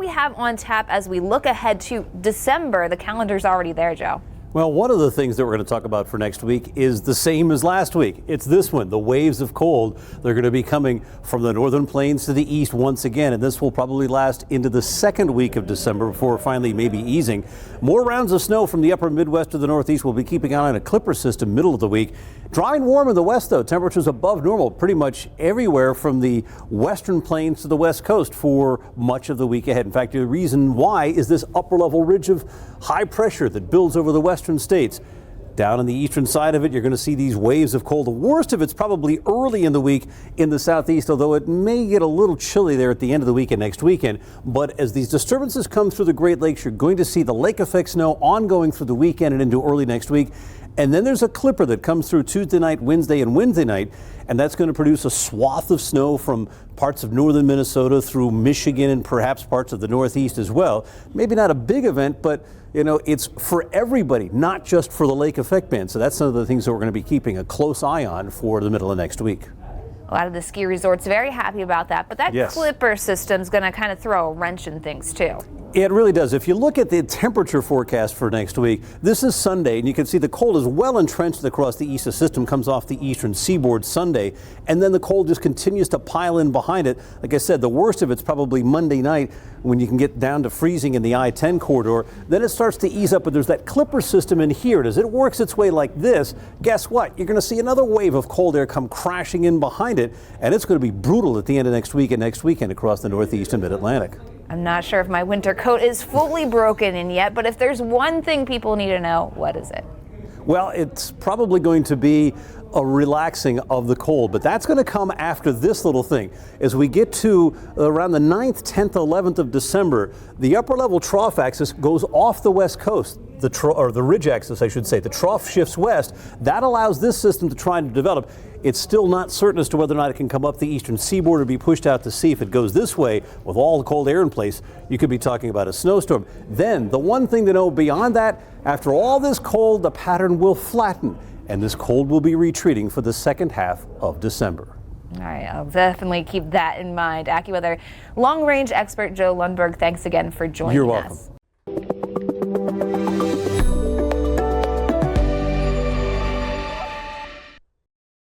we have on tap as we look ahead to December? The calendar's already there, Joe. Well, one of the things that we're going to talk about for next week is the same as last week. It's this one, the waves of cold. They're going to be coming from the northern plains to the east once again, and this will probably last into the second week of December before finally maybe easing. More rounds of snow from the upper Midwest to the Northeast. We'll be keeping an eye on a clipper system middle of the week. Dry and warm in the west, though. Temperatures above normal pretty much everywhere from the western plains to the west coast for much of the week ahead. In fact, the reason why is this upper level ridge of high pressure that builds over the western states. Down on the eastern side of it, you're going to see these waves of cold. The worst of it's probably early in the week in the southeast, although it may get a little chilly there at the end of the week and next weekend. But as these disturbances come through the Great Lakes, you're going to see the lake effect snow ongoing through the weekend and into early next week. And then there's a clipper that comes through Tuesday night, Wednesday, and Wednesday night, and that's going to produce a swath of snow from parts of northern Minnesota through Michigan and perhaps parts of the Northeast as well. Maybe not a big event, but you know, it's for everybody, not just for the lake effect band. So that's some of the things that we're going to be keeping a close eye on for the middle of next week. A lot of the ski resorts very happy about that, but that clipper system's going to kind of throw a wrench in things too. It really does. If you look at the temperature forecast for next week, this is Sunday, and you can see the cold is well entrenched across the east. The system comes off the eastern seaboard Sunday, and then the cold just continues to pile in behind it. Like I said, the worst of it's probably Monday night when you can get down to freezing in the I-10 corridor. Then it starts to ease up, but there's that clipper system in here. And as it works its way like this, guess what? You're going to see another wave of cold air come crashing in behind it, and it's going to be brutal at the end of next week and next weekend across the Northeast and Mid-Atlantic. I'm not sure if my winter coat is fully broken in yet, but if there's one thing people need to know, what is it? Well, it's probably going to be a relaxing of the cold, but that's going to come after this little thing. As we get to around the 9th, 10th, 11th of December, the upper level trough axis goes off the west coast, the ridge axis, I should say. The trough shifts west. That allows this system to try to develop. It's still not certain as to whether or not it can come up the eastern seaboard or be pushed out to sea. If it goes this way, with all the cold air in place, you could be talking about a snowstorm. Then, the one thing to know beyond that, after all this cold, the pattern will flatten, and this cold will be retreating for the second half of December. All right, I'll definitely keep that in mind. AccuWeather long-range expert Joe Lundberg, thanks again for joining us. You're welcome.